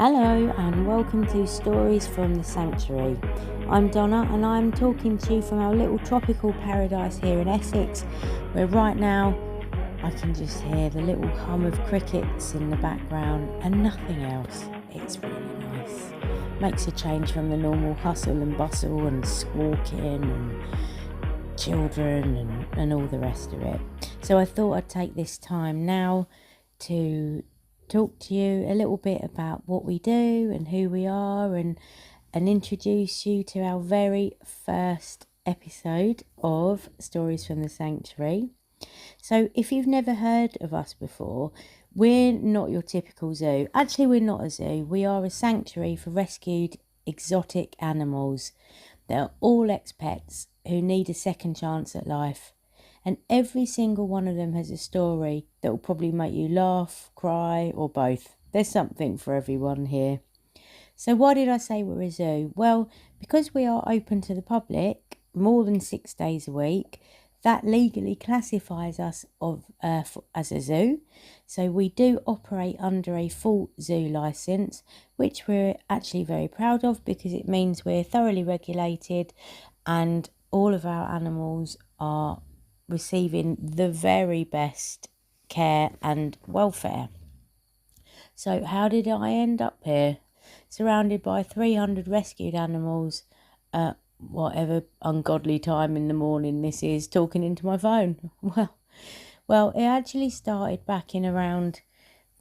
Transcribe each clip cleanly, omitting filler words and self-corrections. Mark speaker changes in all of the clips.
Speaker 1: Hello and welcome to Stories from the Sanctuary. I'm Donna and I'm talking to you from our little tropical paradise here in Essex, where right now I can just hear the little hum of crickets in the background and nothing else. It's really nice. Makes a change from the normal hustle and bustle and squawking and children and all the rest of it. So I thought I'd take this time now to talk to you a little bit about what we do and who we are and introduce you to our very first episode of Stories from the Sanctuary. So if you've never heard of us before, we're not your typical zoo. Actually, we're not a zoo. We are a sanctuary for rescued exotic animals. They're all ex-pets who need a second chance at life. And every single one of them has a story that will probably make you laugh, cry, or both. There's something for everyone here. So why did I say we're a zoo? Well, because we are open to the public more than 6 days a week, that legally classifies us as a zoo. So we do operate under a full zoo licence, which we're actually very proud of because it means we're thoroughly regulated and all of our animals are receiving the very best care and welfare. So how did I end up here? Surrounded by 300 rescued animals at whatever ungodly time in the morning this is, talking into my phone. Well, it actually started back in around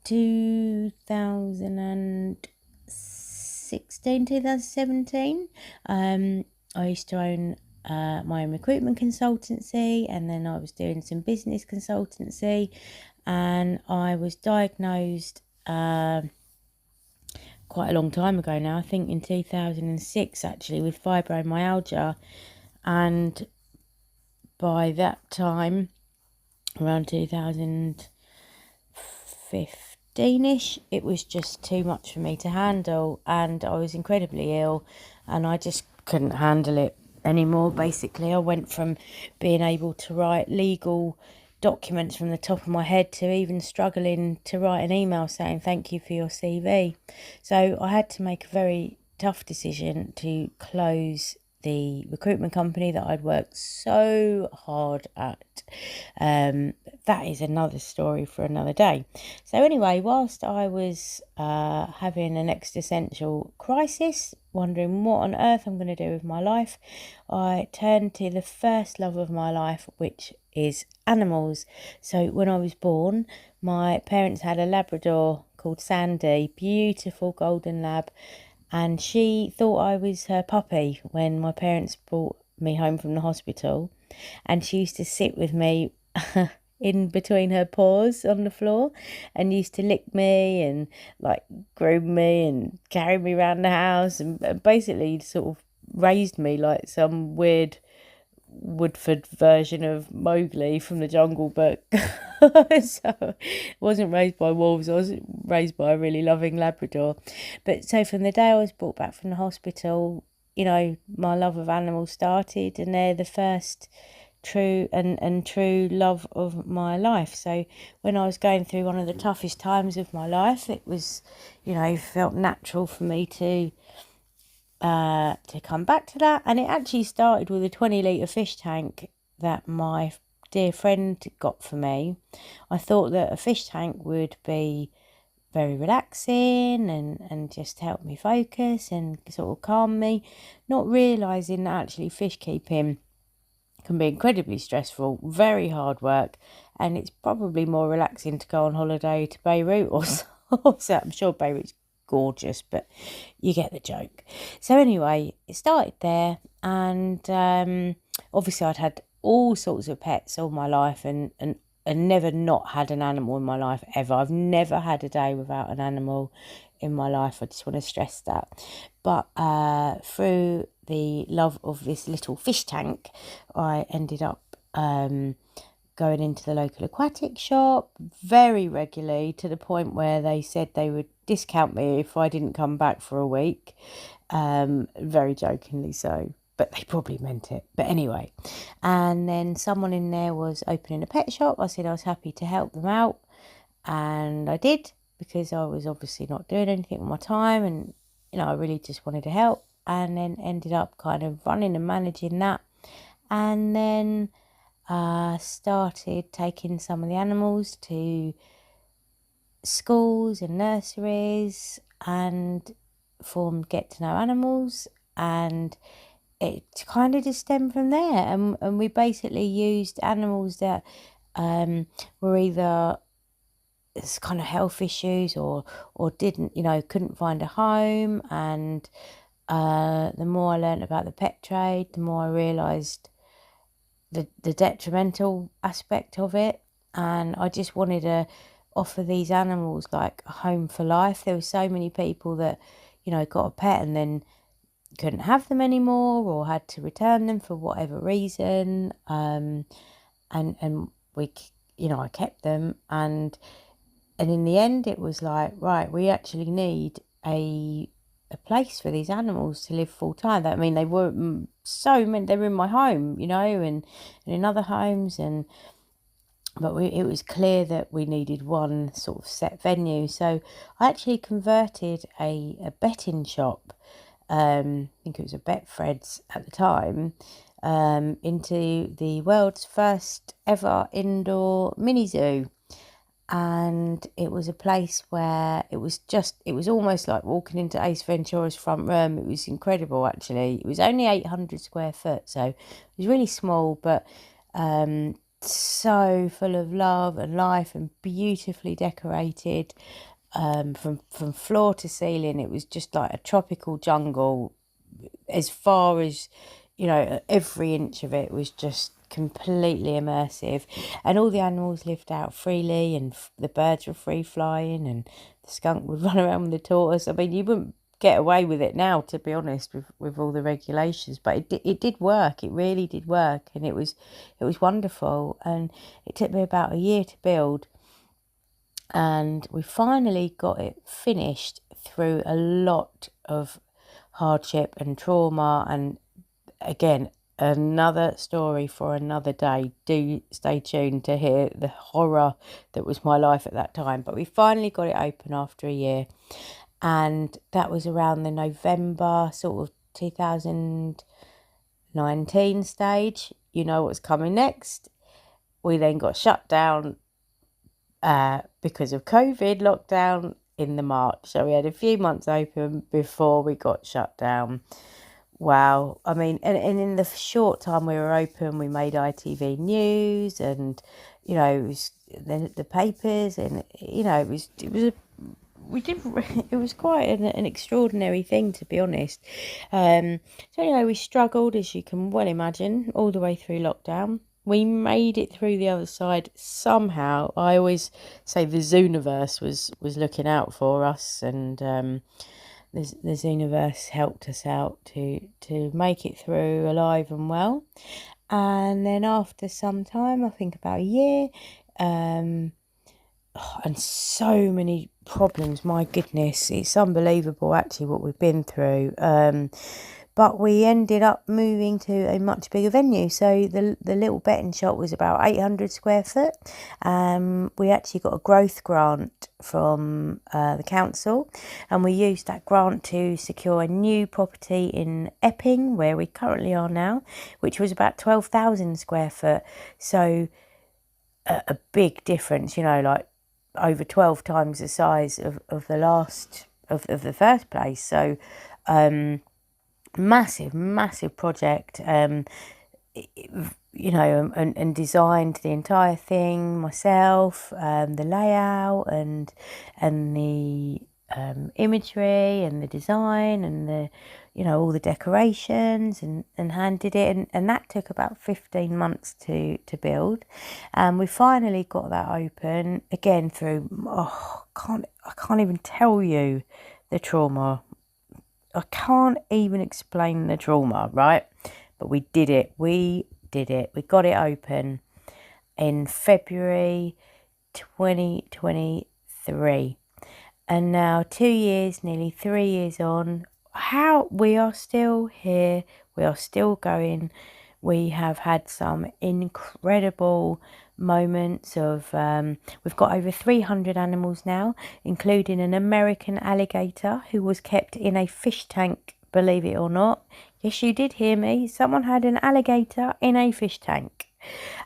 Speaker 1: 2016, 2017. I used to own my own recruitment consultancy, and then I was doing some business consultancy, and I was diagnosed quite a long time ago now, I think in 2006 actually, with fibromyalgia. And by that time, around 2015ish, it was just too much for me to handle, and I was incredibly ill and I just couldn't handle it anymore. Basically, I went from being able to write legal documents from the top of my head to even struggling to write an email saying thank you for your CV. So I had to make a very tough decision to close the recruitment company that I'd worked so hard at. That is another story for another day. So anyway, whilst I was having an existential crisis, wondering what on earth I'm going to do with my life, I turned to the first love of my life, which is animals. So when I was born, my parents had a Labrador called Sandy, beautiful golden lab, and she thought I was her puppy when my parents brought me home from the hospital, and she used to sit with me in between her paws on the floor and used to lick me and like groom me and carry me around the house and basically sort of raised me like some weird Woodford version of Mowgli from the Jungle Book. So I wasn't raised by wolves, I was raised by a really loving Labrador. But so from the day I was brought back from the hospital, you know, my love of animals started, and they're the first true love of my life. So when I was going through one of the toughest times of my life, it was, you know, felt natural for me to come back to that. And it actually started with a 20-litre fish tank that my dear friend got for me. I thought that a fish tank would be very relaxing and just help me focus and sort of calm me, not realising that actually fish keeping can be incredibly stressful, very hard work, and it's probably more relaxing to go on holiday to Beirut or so. I'm sure Beirut's gorgeous, but you get the joke. So anyway, it started there, and obviously I'd had all sorts of pets all my life and never not had an animal in my life ever. I've never had a day without an animal in my life. I just want to stress that. But through the love of this little fish tank, I ended up going into the local aquatic shop very regularly, to the point where they said they would discount me if I didn't come back for a week, very jokingly so, but they probably meant it. But anyway, and then someone in there was opening a pet shop. I said I was happy to help them out, and I did. because I was obviously not doing anything with my time, and I really just wanted to help, and then ended up kind of running and managing that, and then started taking some of the animals to schools and nurseries and formed Get to Know Animals, and it kind of just stemmed from there, and we basically used animals that were either it's kind of health issues or didn't couldn't find a home, and the more I learned about the pet trade, the more I realised the detrimental aspect of it, and I just wanted to offer these animals like a home for life. There were so many people that got a pet and then couldn't have them anymore or had to return them for whatever reason, and we I kept them, and in the end it was like, right, we actually need a place for these animals to live full time. I mean, they were so many, they were in my home, and in other homes, but it was clear that we needed one sort of set venue. So I actually converted a betting shop, I think it was a Betfred's at the time, into the world's first ever indoor mini zoo. And it was a place where it was almost like walking into Ace Ventura's front room. It was incredible, actually. It was only 800 square foot, so it was really small, but so full of love and life and beautifully decorated, from floor to ceiling. It was just like a tropical jungle. As far as every inch of it was just completely immersive, and all the animals lived out freely, and the birds were free flying, and the skunk would run around with the tortoise. I mean, you wouldn't get away with it now, to be honest, with all the regulations, but it did work. It really did work, and it was wonderful. And it took me about a year to build, and we finally got it finished through a lot of hardship and trauma. And again, another story for another day. Do stay tuned to hear the horror that was my life at that time. But we finally got it open after a year, and that was around the November sort of 2019 stage. You know what's coming next. We then got shut down because of COVID lockdown in the March. So we had a few months open before we got shut down. Wow. I mean, and in the short time we were open, we made ITV News, and it was the papers, and it was quite an extraordinary thing, to be honest. So we struggled, as you can well imagine, all the way through lockdown. We made it through the other side somehow. I always say the Zooniverse was looking out for us, and the Zooniverse helped us out to make it through alive and well. And then after some time, I think about a year, and so many problems, my goodness, it's unbelievable actually what we've been through. But we ended up moving to a much bigger venue. So the little betting shop was about 800 square foot. We actually got a growth grant from the council, and we used that grant to secure a new property in Epping, where we currently are now, which was about 12,000 square foot. So a big difference, like over 12 times the size of the last of the first place. So massive project, and designed the entire thing myself, the layout and the imagery and the design and the all the decorations, and handed it, and that took about 15 months to build, and we finally got that open again through I can't even tell you the trauma. I can't even explain the trauma, right? But we did it. We got it open in February 2023. And now 2 years, nearly 3 years on, we are still here. We are still going. We have had some incredible moments of, we've got over 300 animals now, including an American alligator who was kept in a fish tank, believe it or not. Yes, you did hear me. Someone had an alligator in a fish tank.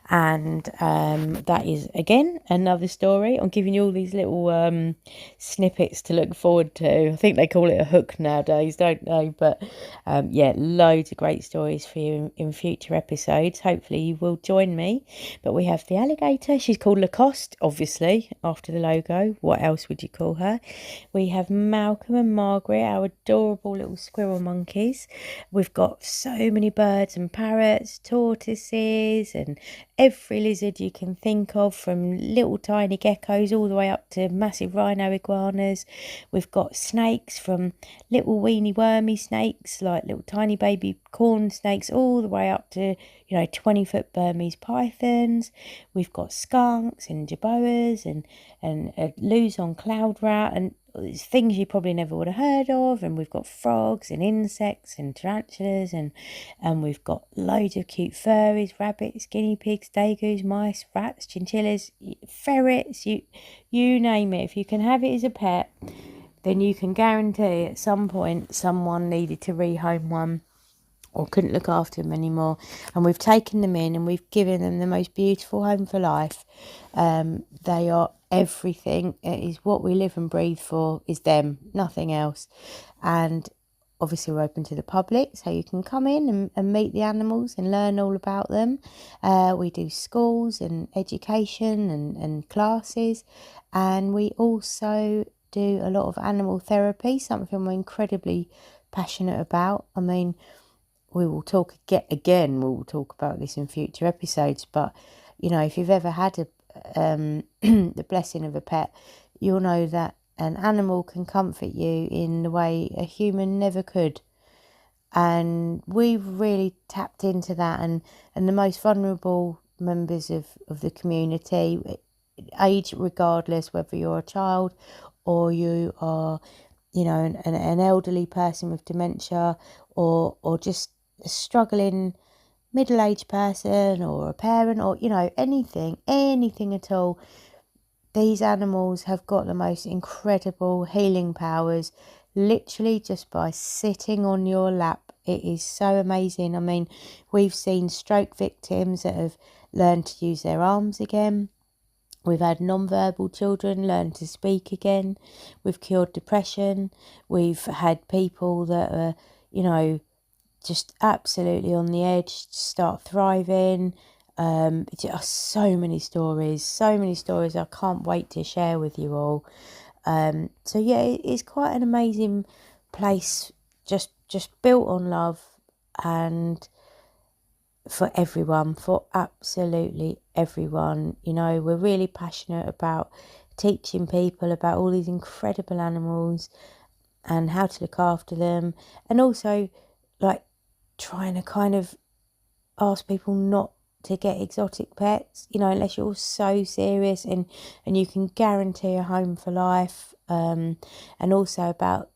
Speaker 1: And that is, again, another story. I'm giving you all these little snippets to look forward to. I think they call it a hook nowadays, don't they? But yeah, loads of great stories for you in future episodes. Hopefully you will join me. But we have the alligator. She's called Lacoste, obviously, after the logo. What else would you call her? We have Malcolm and Margaret, our adorable little squirrel monkeys. We've got so many birds and parrots, tortoises, and every lizard you can think of, from little tiny geckos all the way up to massive rhino iguanas. We've got snakes, from little weeny wormy snakes like little tiny baby corn snakes all the way up to 20-foot Burmese pythons. We've got skunks and jerboas and a Luzon cloud rat and things you probably never would have heard of. And we've got frogs and insects and tarantulas, and we've got loads of cute furries, rabbits, guinea pigs, dagoos, mice, rats, chinchillas, ferrets, you name it. If you can have it as a pet, then you can guarantee at some point someone needed to rehome one or couldn't look after them anymore, and we've taken them in and we've given them the most beautiful home for life. They are everything. It is what we live and breathe for, is them, nothing else. And obviously we're open to the public, so you can come in and meet the animals and learn all about them. We do schools and education and classes, and we also do a lot of animal therapy, something we're incredibly passionate about. I mean, we will talk about this in future episodes, but if you've ever had the blessing of a pet, you'll know that an animal can comfort you in the way a human never could. And we've really tapped into that, and the most vulnerable members of the community, age regardless, whether you're a child or you are an elderly person with dementia, or just a struggling middle-aged person, or a parent, or anything at all. These animals have got the most incredible healing powers, literally just by sitting on your lap. It is so amazing. I mean, we've seen stroke victims that have learned to use their arms again. We've had non-verbal children learn to speak again. We've cured depression. We've had people that are, just absolutely on the edge start thriving. Just so many stories I can't wait to share with you all. So yeah, it's quite an amazing place, just built on love, and for everyone, for absolutely everyone. We're really passionate about teaching people about all these incredible animals and how to look after them, and also trying to kind of ask people not to get exotic pets, unless you're so serious and you can guarantee a home for life. And also about,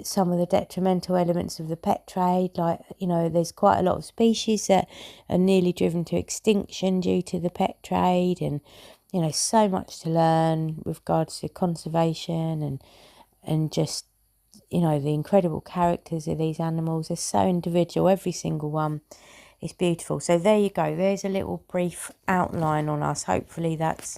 Speaker 1: some of the detrimental elements of the pet trade. There's quite a lot of species that are nearly driven to extinction due to the pet trade, and, so much to learn with regards to conservation and just, the incredible characters of these animals. They're so individual, every single one. It's beautiful. So there you go. There's a little brief outline on us. Hopefully that's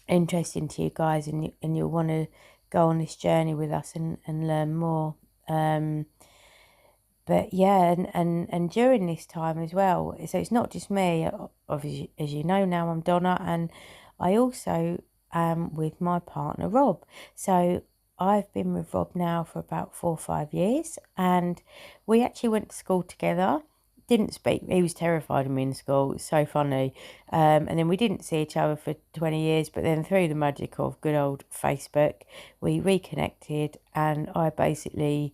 Speaker 1: interesting to you guys, and you'll want to go on this journey with us and learn more. But yeah, and during this time as well, so it's not just me. Obviously, as you know now, I'm Donna, and I also am with my partner Rob. So I've been with Rob now for about 4 or 5 years, and we actually went to school together. Didn't speak. He was terrified of me in school. It's so funny. And then we didn't see each other for 20 years, but then through the magic of good old Facebook, we reconnected, and I basically,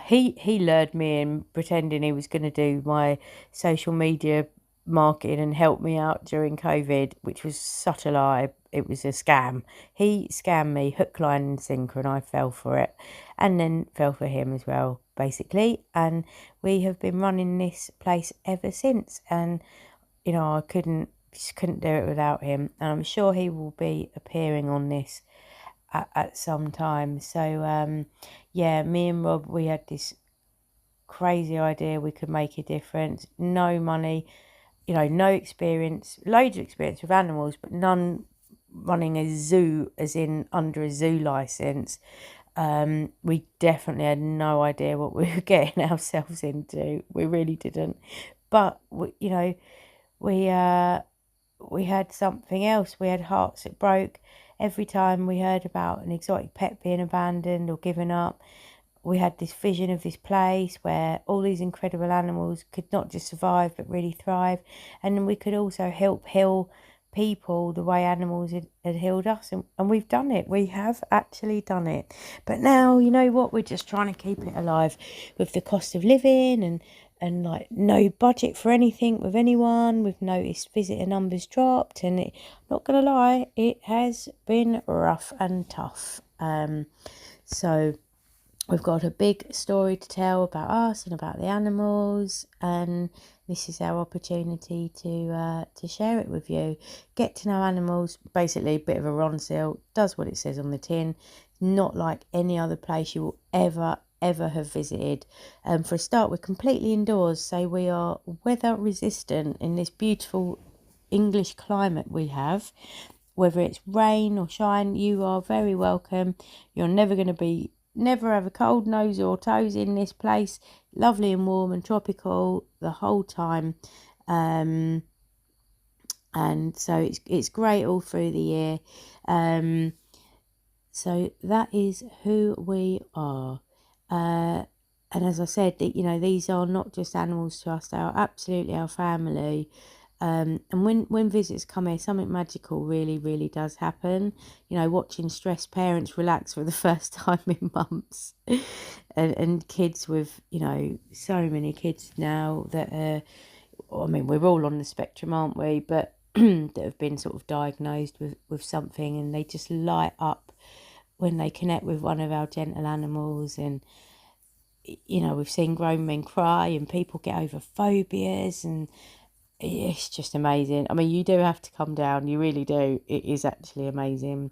Speaker 1: he lured me in pretending he was going to do my social media marketing and helped me out during COVID, which was such a lie. It was a scam. He scammed me hook, line and sinker, and I fell for it, and then fell for him as well, basically. And we have been running this place ever since, and I just couldn't do it without him, and I'm sure he will be appearing on this at some time. So me and Rob, we had this crazy idea we could make a difference. No money, no experience, loads of experience with animals, but none running a zoo, as in under a zoo license. We definitely had no idea what we were getting ourselves into. We really didn't. But we had something else. We had hearts that broke every time we heard about an exotic pet being abandoned or given up. We had this vision of this place where all these incredible animals could not just survive but really thrive, and then we could also help heal people the way animals had healed us, and we've done it. We have actually done it. But now, you know what, we're just trying to keep it alive with the cost of living and like no budget for anything with anyone. We've noticed visitor numbers dropped, and not gonna lie, it has been rough and tough. So we've got a big story to tell about us and about the animals, and this is our opportunity to share it with you. Get to know animals, basically a bit of a Ronseal, does what it says on the tin, not like any other place you will ever have visited. For a start, we're completely indoors, so we are weather resistant in this beautiful English climate we have. Whether it's rain or shine, you are very welcome. You're never have a cold nose or toes in this place. Lovely and warm and tropical the whole time, and so it's great all through the year. So that is who we are, and as I said, these are not just animals to us, they are absolutely our family. And when visitors come here, something magical really, really does happen. Watching stressed parents relax for the first time in months, and kids with, so many kids now that we're all on the spectrum, aren't we? But that have been sort of diagnosed with something, and they just light up when they connect with one of our gentle animals. And we've seen grown men cry, and people get over phobias, and it's just amazing. You do have to come down, you really do. It is actually amazing.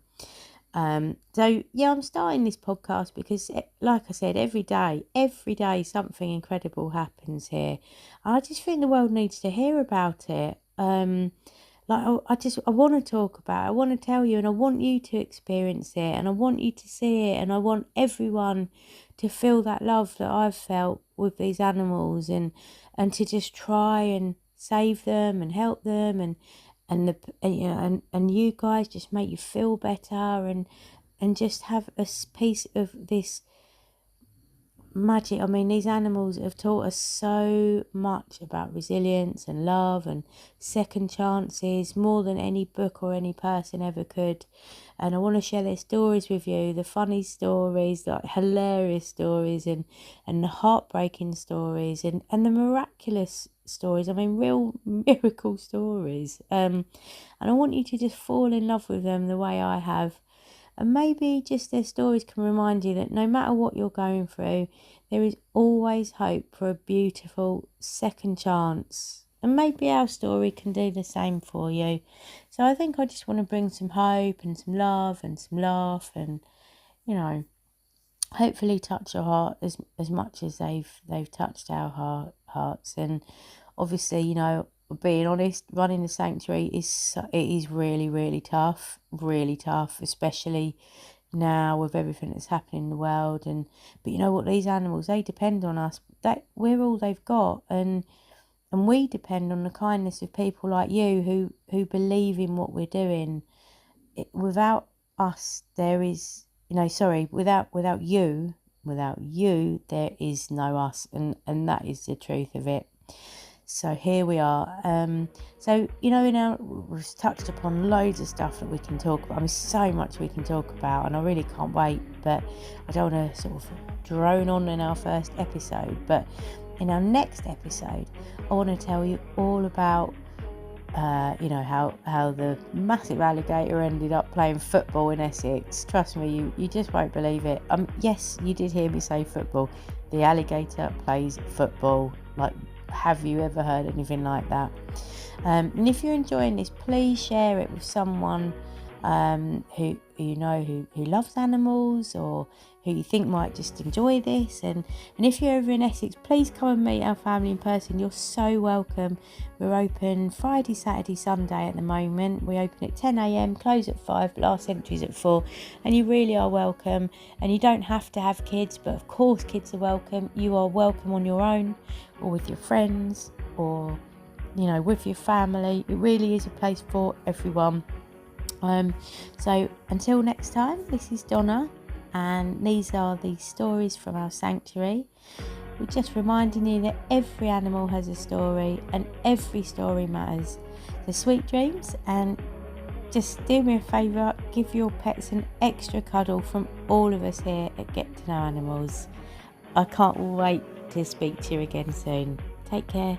Speaker 1: I'm starting this podcast because, like I said, every day something incredible happens here. I just think the world needs to hear about it. I want to talk about it, I want to tell you, and I want you to experience it, and I want you to see it, and I want everyone to feel that love that I've felt with these animals, and to just try and save them and help them, and you guys just make you feel better, and just have a piece of this magic. These animals have taught us so much about resilience and love and second chances, more than any book or any person ever could. And I want to share their stories with you, the funny stories, the hilarious stories, and the heartbreaking stories, and the miraculous stories. Real miracle stories. And I want you to just fall in love with them the way I have. And maybe just their stories can remind you that no matter what you're going through, there is always hope for a beautiful second chance. And maybe our story can do the same for you. So I think I just want to bring some hope and some love and some laugh, and hopefully touch your heart as much as they've touched our hearts. And obviously, being honest, running the sanctuary is really, really tough, especially now with everything that's happening in the world. But you know what, these animals, they depend on us. That we're all they've got, and we depend on the kindness of people like you who believe in what we're doing. Without us, there is, without you, there is no us, and that is the truth of it. So here we are. We've touched upon loads of stuff that we can talk about. So much we can talk about, and I really can't wait. But I don't want to sort of drone on in our first episode. But in our next episode, I want to tell you all about how the massive alligator ended up playing football in Essex. Trust me, you just won't believe it. Yes, you did hear me say football. The alligator plays football. Like, have you ever heard anything like that? And if you're enjoying this, please share it with someone who loves animals, or who you think might just enjoy this. And if you're over in Essex, please come and meet our family in person. You're so welcome. We're open Friday, Saturday, Sunday at the moment. We open at 10 a.m, close at 5, but last entry's at 4, and you really are welcome. And you don't have to have kids, but of course kids are welcome. You are welcome on your own, or with your friends, or with your family. It really is a place for everyone. So until next time, this is Donna, and these are the stories from our sanctuary. We're just reminding you that every animal has a story, and every story matters. So sweet dreams, and just do me a favour, give your pets an extra cuddle from all of us here at Get to Know Animals. I can't wait to speak to you again soon. Take care.